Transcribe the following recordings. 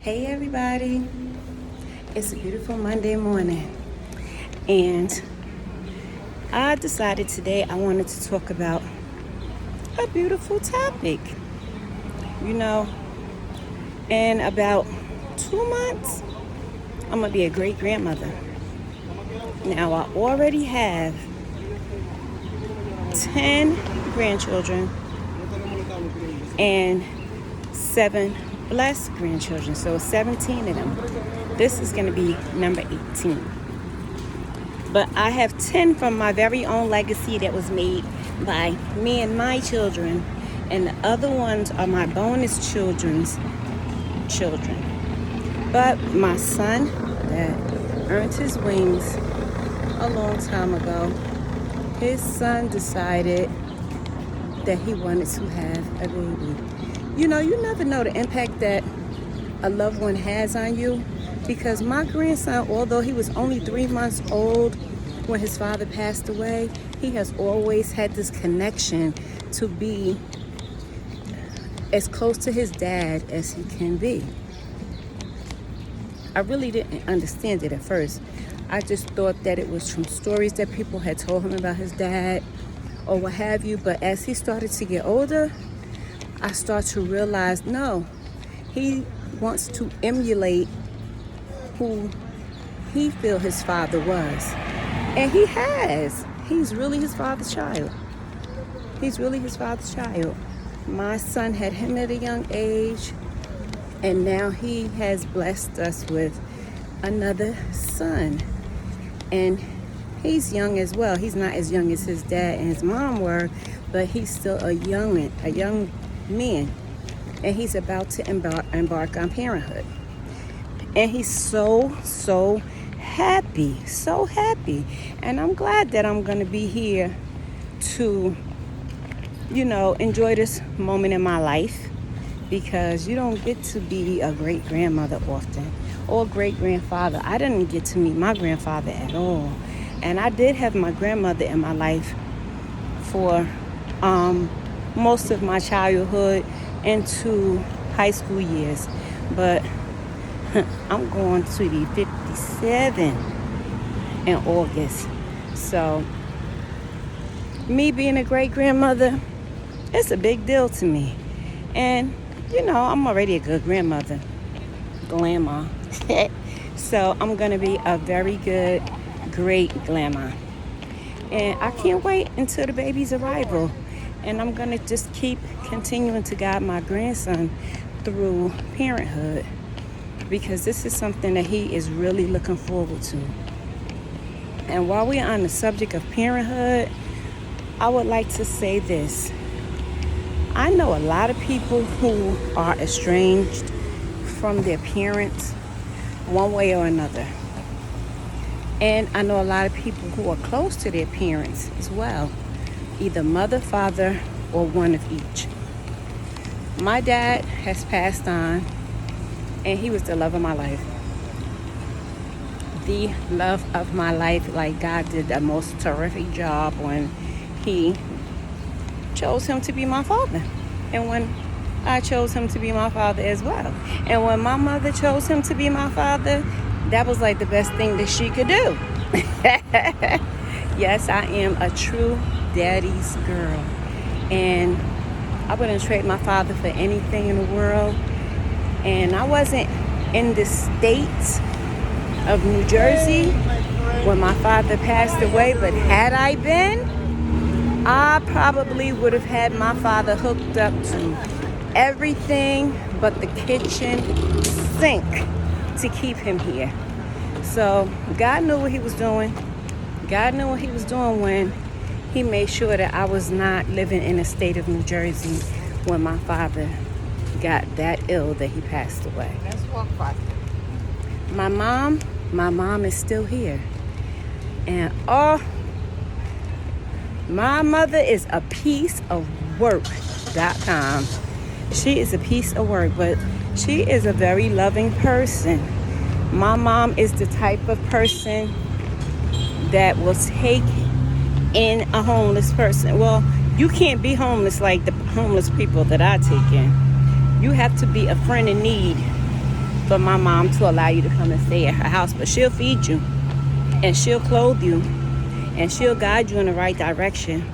Hey everybody, it's a beautiful Monday morning, and I decided today I wanted to talk about a beautiful topic. You know, in about 2 months, I'm gonna be a great grandmother. Now, I already have 10 grandchildren and 7 blessed grandchildren, so 17 of them. This is going to be number 18. But I have 10 from my very own legacy that was made by me and my children, and the other ones are my bonus children's children. But my son that earned his wings a long time ago, his son decided that he wanted to have a baby. You know, you never know the impact that a loved one has on you, because my grandson, although he was only 3 months old when his father passed away, he has always had this connection to be as close to his dad as he can be. I really didn't understand it at first. I just thought that it was from stories that people had told him about his dad or what have you. But as he started to get older, I start to realize, no, he wants to emulate who he feel his father was. And he has. He's really his father's child. He's really his father's child. My son had him at a young age, and now he has blessed us with another son. And he's young as well. He's not as young as his dad and his mom were, but he's still a young man. And he's about to embark on parenthood. And he's so happy, so happy. And I'm glad that I'm going to be here to, enjoy this moment in my life, because you don't get to be a great grandmother often, or great grandfather. I didn't get to meet my grandfather at all. And I did have my grandmother in my life for most of my childhood into high school years. But I'm going to be 57 in August. So me being a great grandmother, it's a big deal to me. And I'm already a good grandmother, grandma. So I'm going to be a very good, great grandma. And I can't wait until the baby's arrival. And I'm going to just keep continuing to guide my grandson through parenthood, because this is something that he is really looking forward to. And while we're on the subject of parenthood, I would like to say this. I know a lot of people who are estranged from their parents one way or another. And I know a lot of people who are close to their parents as well, either mother, father, or one of each. My dad has passed on, and he was the love of my life. The love of my life. Like, God did the most terrific job when he chose him to be my father, and when I chose him to be my father as well. And when my mother chose him to be my father, that was like the best thing that she could do. Yes, I am a true daddy's girl, and I wouldn't trade my father for anything in the world. And I wasn't in the state of New Jersey when my father passed away, but had I been, I probably would have had my father hooked up to everything but the kitchen sink to keep him here. So God knew what he was doing. God knew what he was doing when he made sure that I was not living in the state of New Jersey when my father got that ill that he passed away. Let's walk by. My mom is still here. And my mother is a piece of work.com. She is a piece of work, but she is a very loving person. My mom is the type of person that will take in a homeless person. Well, you can't be homeless like the homeless people that I take in. You have to be a friend in need for my mom to allow you to come and stay at her house. But she'll feed you, and she'll clothe you, and she'll guide you in the right direction.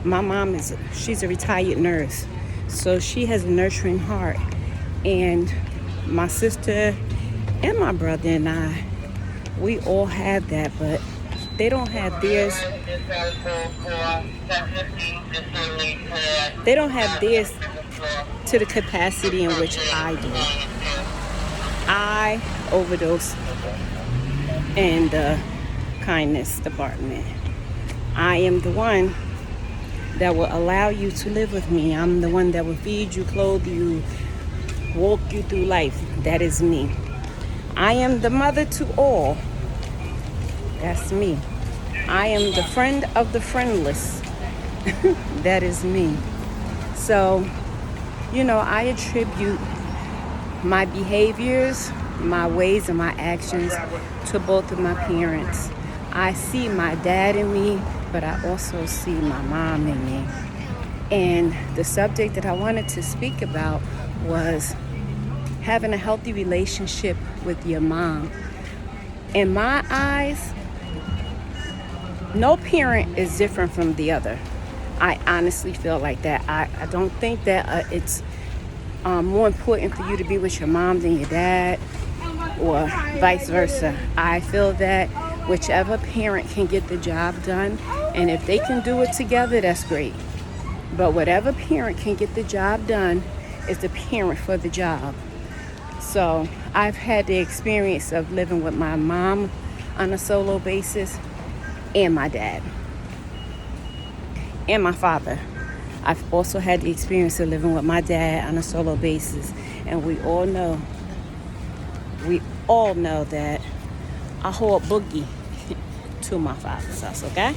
My mom she's a retired nurse, so she has a nurturing heart. And my sister and my brother and I, we all have that, but they don't have theirs. They don't have theirs to the capacity in which I do. I overdose in the kindness department. I am the one that will allow you to live with me. I'm the one that will feed you, clothe you, walk you through life. That is me. I am the mother to all. That's me. I am the friend of the friendless. That is me. So, I attribute my behaviors, my ways, and my actions to both of my parents. I see my dad in me, but I also see my mom in me. And the subject that I wanted to speak about was having a healthy relationship with your mom. In my eyes, no parent is different from the other. I honestly feel like that. I don't think that it's more important for you to be with your mom than your dad, or vice versa. I feel that whichever parent can get the job done, and if they can do it together, that's great. But whatever parent can get the job done is the parent for the job. So I've had the experience of living with my mom on a solo basis, and my dad, and my father. I've also had the experience of living with my dad on a solo basis, and we all know that I hold boogie to my father's house, okay?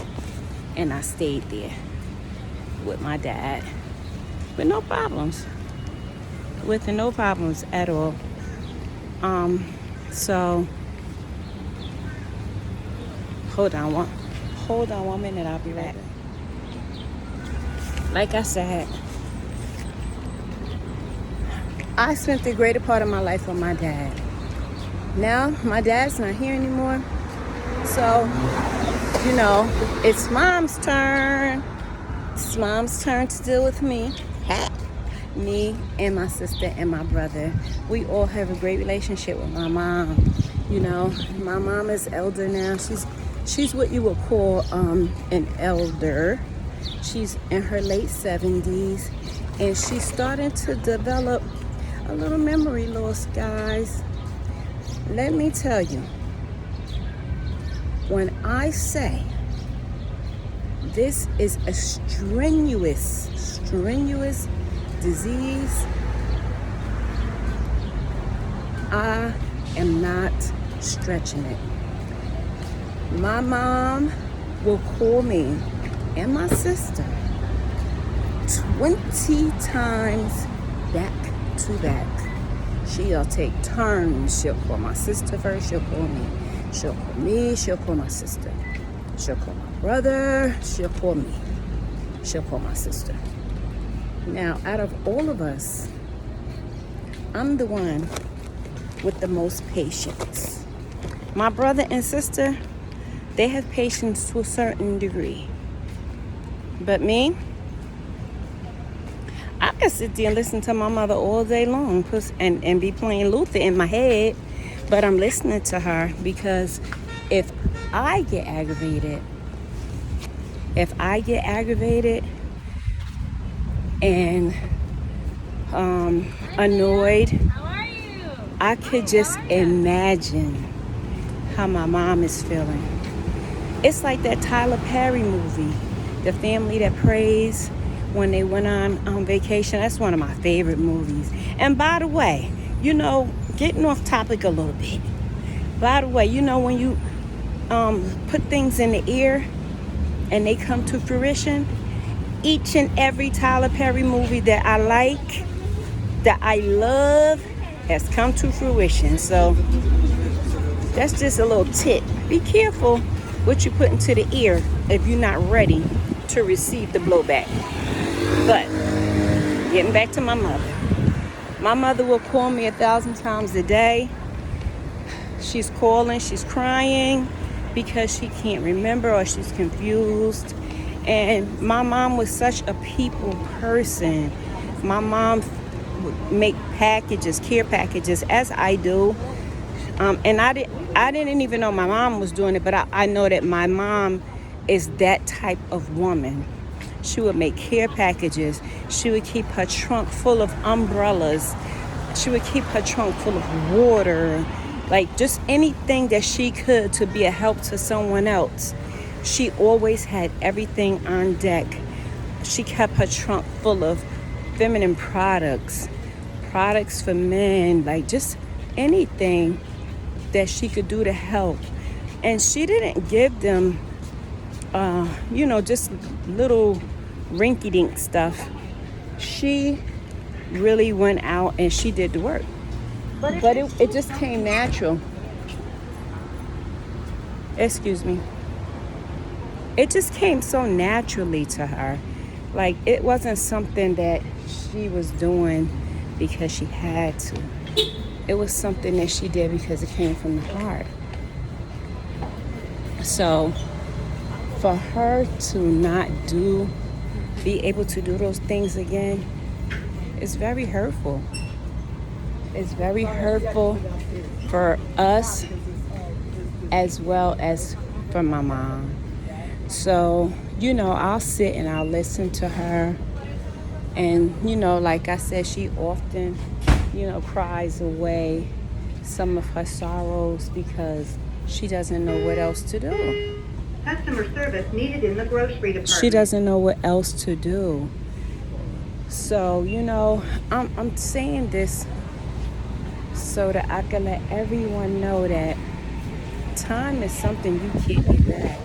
And I stayed there with my dad with no problems at all. So hold on one minute, I'll be right back. Like I said, I spent the greater part of my life with my dad. Now, my dad's not here anymore. So, it's mom's turn. It's mom's turn to deal with me. Me and my sister and my brother. We all have a great relationship with my mom. My mom is elder now. She's what you would call an elder. She's in her late 70s, and she's starting to develop a little memory loss, guys. Let me tell you, when I say this is a strenuous disease, I am not stretching it. My mom will call me and my sister 20 times back to back. She'll take turns. She'll call my sister first. She'll call me. She'll call me. She'll call my sister. She'll call my brother. She'll call me. She'll call my sister. Now, out of all of us, I'm the one with the most patience. My brother and sister, they have patience to a certain degree. But me, I can sit there and listen to my mother all day long and be playing Luther in my head, but I'm listening to her, because if I get aggravated and annoyed, I could just imagine how my mom is feeling. It's like that Tyler Perry movie, The Family That Prays, when they went on vacation. That's one of my favorite movies. And by the way, getting off topic a little bit. By the way, when you put things in the air and they come to fruition, each and every Tyler Perry movie that I like, that I love, has come to fruition. So that's just a little tip. Be careful what you put into the ear if you're not ready to receive the blowback. But getting back to my mother, My mother will call me 1,000 times a day. She's calling, she's crying because she can't remember or she's confused. And my mom was such a people person. My mom would make packages, care packages, as I do. And I didn't even know my mom was doing it, but I know that my mom is that type of woman. She would make care packages. She would keep her trunk full of umbrellas. She would keep her trunk full of water, like just anything that she could to be a help to someone else. She always had everything on deck. She kept her trunk full of feminine products for men, like just anything that she could do to help. And she didn't give them, just little rinky-dink stuff. She really went out and she did the work. But it just came natural. Excuse me. It just came so naturally to her. Like, it wasn't something that she was doing because she had to. It was something that she did because it came from the heart. So for her to not be able to do those things again, it's very hurtful. It's very hurtful for us as well as for my mom. So, I'll sit and I'll listen to her. And, like I said, she often, cries away some of her sorrows because she doesn't know what else to do. Customer service needed in the grocery department. She doesn't know what else to do. So, I'm saying this so that I can let everyone know that time is something you can't get back.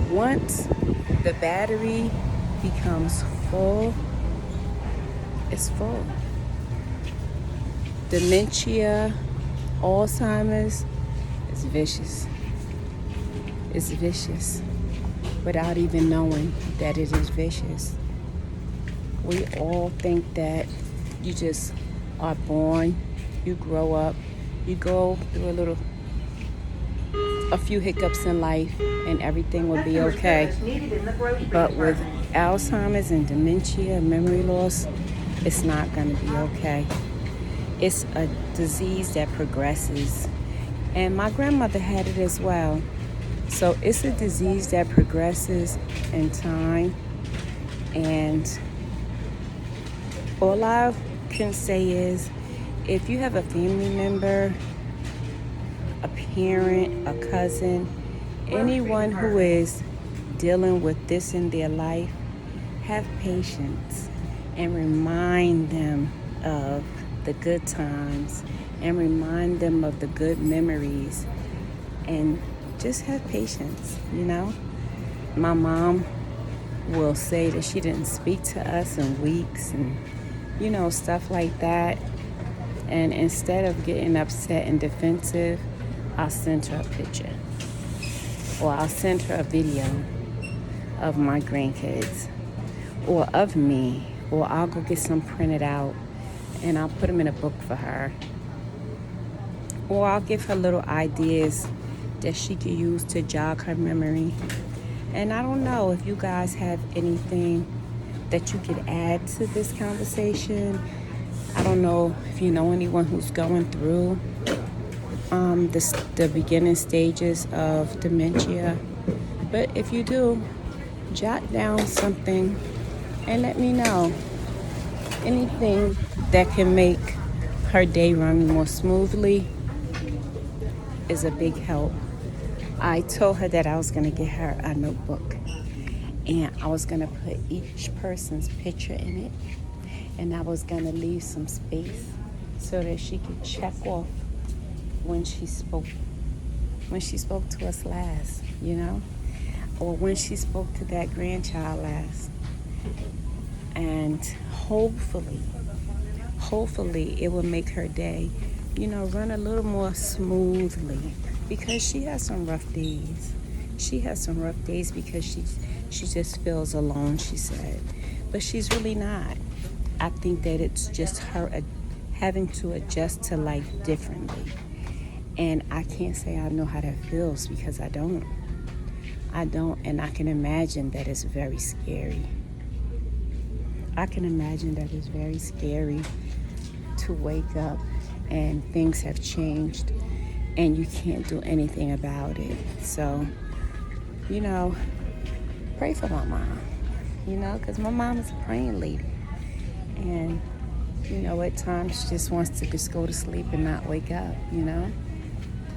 Once the battery becomes full, it's full. Dementia, Alzheimer's, is vicious. It's vicious without even knowing that it is vicious. We all think that you just are born, you grow up, you go through a few hiccups in life and everything will be okay. But with Alzheimer's and dementia, memory loss, it's not going to be okay. It's a disease that progresses. And my grandmother had it as well. So it's a disease that progresses in time. And all I can say is, if you have a family member, a parent, a cousin, anyone who is dealing with this in their life, have patience and remind them of the good times and remind them of the good memories and just have patience, My mom will say that she didn't speak to us in weeks and, stuff like that. And instead of getting upset and defensive, I'll send her a picture. Or I'll send her a video of my grandkids. Or of me. Or I'll go get some printed out and I'll put them in a book for her. Or I'll give her little ideas that she could use to jog her memory. And I don't know if you guys have anything that you could add to this conversation. I don't know if you know anyone who's going through the beginning stages of dementia. But if you do, jot down something and let me know. Anything that can make her day run more smoothly is a big help. I told her that I was going to get her a notebook and I was going to put each person's picture in it, and I was going to leave some space so that she could check off when she spoke to us last, or when she spoke to that grandchild last. And hopefully it will make her day, run a little more smoothly, because she has some rough days. She has some rough days because she just feels alone, she said. But she's really not. I think that it's just her having to adjust to life differently. And I can't say I know how that feels because I don't. And I can imagine that it's very scary. I can imagine that it's very scary to wake up and things have changed and you can't do anything about it. So, pray for my mom, because my mom is a praying lady. And, at times she just wants to just go to sleep and not wake up,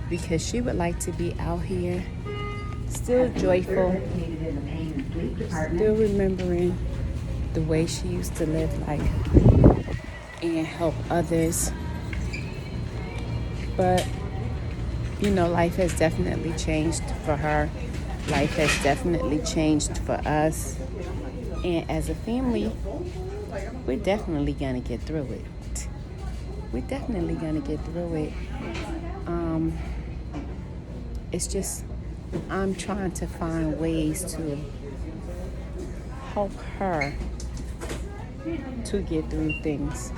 because she would like to be out here still joyful, still remembering the way she used to live life and help others. But, life has definitely changed for her. Life has definitely changed for us. And as a family, we're definitely going to get through it. We're definitely going to get through it. It's just, I'm trying to find ways to help her to get through things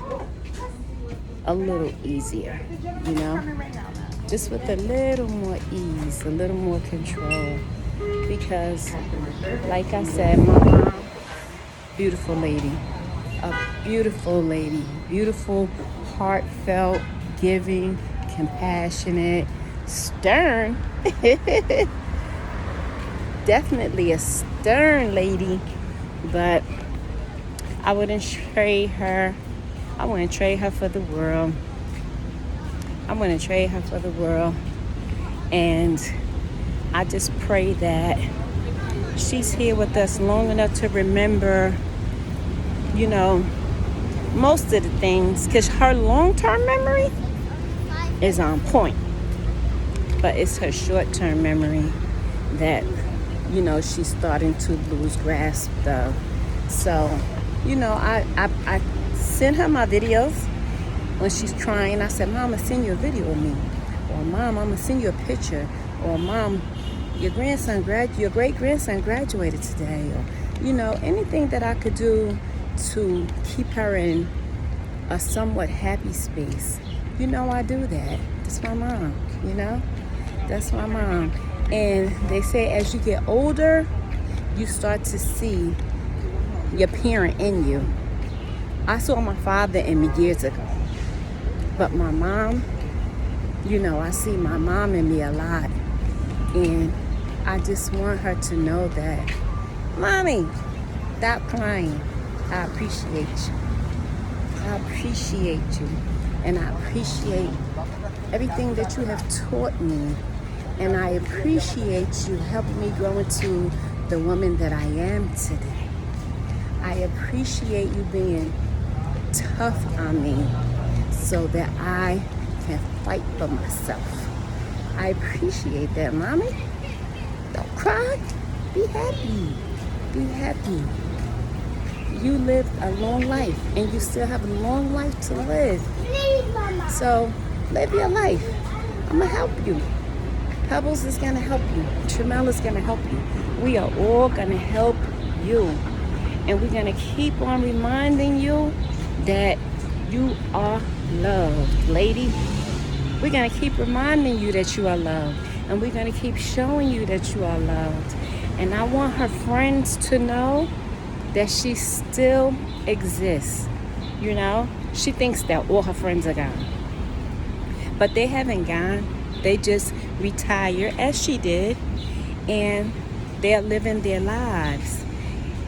a little easier, just with a little more ease, a little more control. Because, like I said, my mom, beautiful lady, beautiful, heartfelt, giving, compassionate, stern, definitely a stern lady, but I wouldn't trade her. I wouldn't trade her for the world. And I just pray that she's here with us long enough to remember, most of the things, because her long-term memory is on point. But it's her short-term memory that, she's starting to lose grasp of. So, I send her my videos when she's crying. I said, Mom, I'm going to send you a video of me. Or, Mom, I'm going to send you a picture. Or, Mom, your great-grandson graduated today. Or, anything that I could do to keep her in a somewhat happy space. I do that. That's my mom, That's my mom. And they say as you get older, you start to see your parent in you. I saw my father in me years ago. But my mom, I see my mom in me a lot. And I just want her to know that, Mommy, stop crying. I appreciate you. And I appreciate everything that you have taught me. And I appreciate you helping me grow into the woman that I am today. I appreciate you being tough on me so that I can fight for myself. I appreciate that, Mommy. Don't cry. Be happy. You lived a long life, and you still have a long life to live. So, live your life. I'm going to help you. Pebbles is going to help you. Tramel is going to help you. We are all going to help you. And we're going to keep on reminding you that you are loved, lady. We're going to keep reminding you that you are loved. And we're going to keep showing you that you are loved. And I want her friends to know that she still exists. She thinks that all her friends are gone. But they haven't gone. They just retired, as she did. And they're living their lives.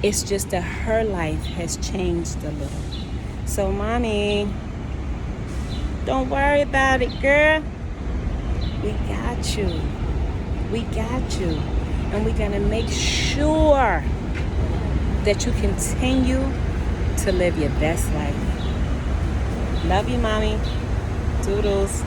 It's just that her life has changed a little. So, Mommy, don't worry about it, girl. We got you. And we're going to make sure that you continue to live your best life. Love you, Mommy. Toodles.